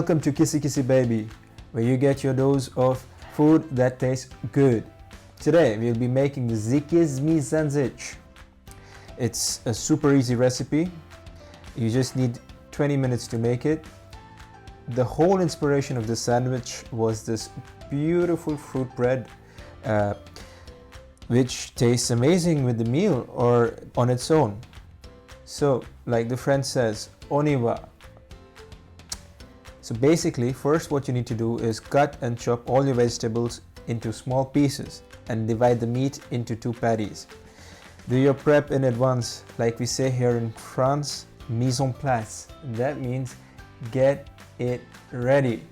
welcome to Kissy Baby, where you get your dose of food that tastes good. Today we'll be making the Sandzich. It's a super easy recipe. You just need 20 minutes to make it. The whole inspiration of this sandwich was this beautiful fruit bread which tastes amazing with the meal or on its own. So like the French says, on y va. So basically, first what you need to do is cut and chop all your vegetables into small pieces and divide the meat into 2 patties. Do your prep in advance, like we say here in France, mise en place. That means get it ready,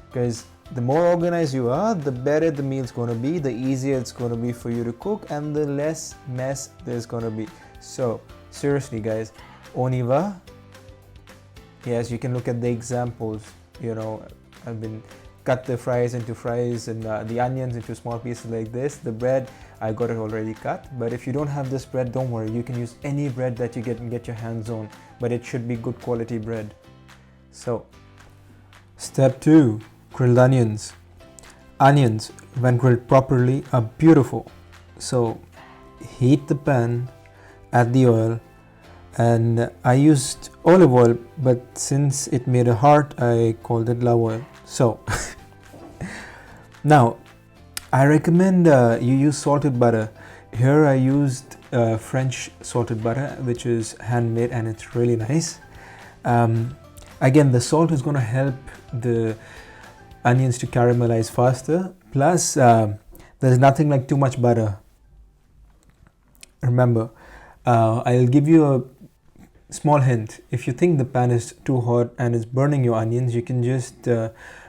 because the more organized you are, the better the meal's going to be, the easier it's going to be for you to cook, and the less mess there's going to be. So seriously guys, on y va. Yes, you can look at the examples. You know, I've been cut the fries into fries and the onions into small pieces like this. The bread, I got it already cut, but if you don't have this bread, don't worry, you can use any bread that you get your hands on, but it should be good quality bread. So step 2, grilled onions. Onions, when grilled properly, are beautiful. So heat the pan, add the oil, and I used olive oil, but since it made a heart, I called it love oil. So now I recommend you use salted butter. Here I used French salted butter, which is handmade, and it's really nice. Again, the salt is going to help the onions to caramelize faster. Plus there's nothing like too much butter. Remember, I'll give you a small hint. If you think the pan is too hot and it's burning your onions, you can just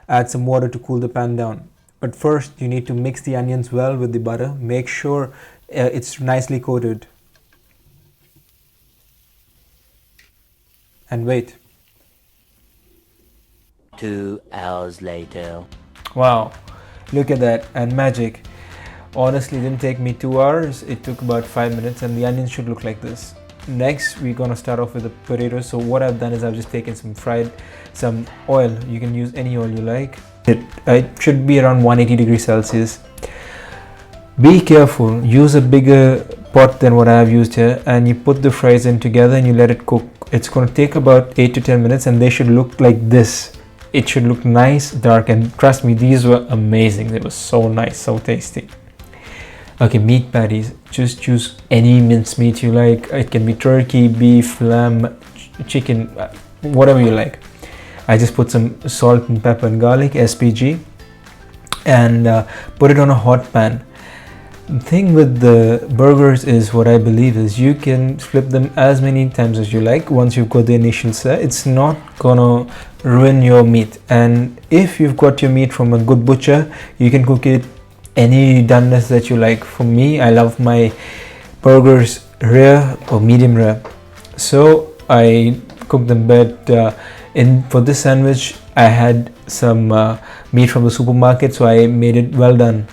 add some water to cool the pan down. But first you need to mix the onions well with the butter. Make sure it's nicely coated. And wait. 2 hours later. Wow, look at that, and magic. Honestly, it didn't take me 2 hours, it took about 5 minutes, and the onions should look like this. Next, we're gonna start off with the potatoes. So what I've done is I've just taken some oil. You can use any oil you like. It should be around 180 degrees Celsius. Be careful, use a bigger pot than what I have used here, and you put the fries in together and you let it cook. It's gonna take about 8 to 10 minutes, and they should look like this. It should look nice, dark, and trust me, these were amazing. They were so nice, so tasty. Okay, meat patties. Just choose any minced meat you like. It can be turkey, beef, lamb, chicken, whatever you like. I just put some salt and pepper and garlic, SPG, and put it on a hot pan. The thing with the burgers is, what I believe is, you can flip them as many times as you like. Once you've got the initial set, it's not gonna ruin your meat. And if you've got your meat from a good butcher, you can cook it any doneness that you like. For me, I love my burgers rare or medium rare, so I cook them. But for this sandwich, I had some meat from the supermarket, so I made it well done.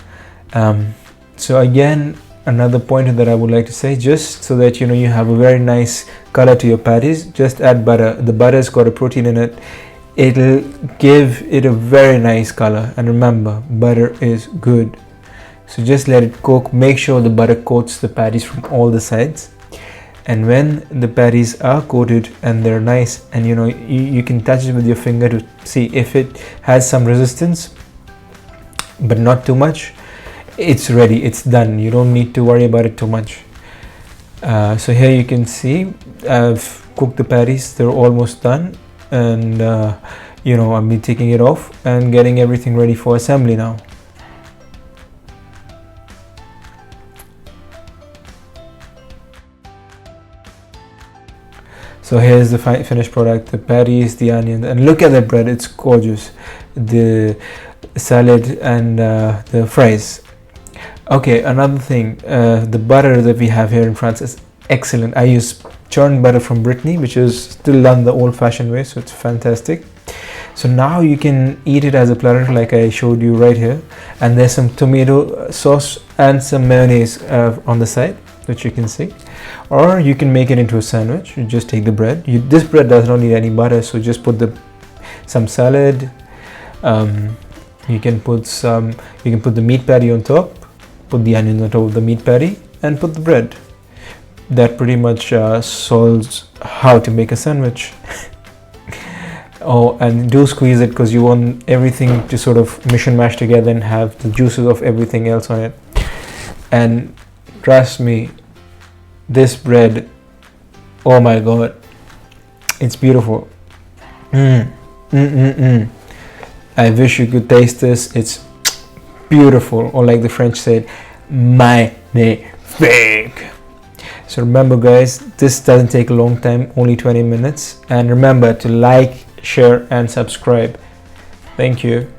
So again, another pointer that I would like to say, just so that you know you have a very nice color to your patties, just add butter. The butter's got a protein in it. It'll give it a very nice color, and remember, butter is good. So just let it cook. Make sure the butter coats the patties from all the sides, and when the patties are coated and they're nice, and you know you can touch it with your finger to see if it has some resistance but not too much, it's ready, it's done. You don't need to worry about it too much. So here you can see I've cooked the patties. They're almost done, and you know, I'll be taking it off and getting everything ready for assembly now. So here's the finished product, the patties, the onion, and look at the bread, it's gorgeous. The salad and the fries. Okay, another thing, the butter that we have here in France is excellent. I use churned butter from Brittany, which is still done the old-fashioned way, so it's fantastic. So now you can eat it as a platter like I showed you right here, and there's some tomato sauce and some mayonnaise on the side, which you can see. Or you can make it into a sandwich. You just take the bread. This bread does not need any butter, so just put the some salad. You can put the meat patty on top, put the onion on top of the meat patty, and put the bread. That pretty much solves how to make a sandwich. Oh, and do squeeze it because you want everything to sort of mish and mash together and have the juices of everything else on it. And trust me, this bread, oh my god, it's beautiful. I wish you could taste this. It's beautiful, or like the French said, magnifique. So remember guys, this doesn't take a long time, only 20 minutes. And remember to like, share and subscribe. Thank you.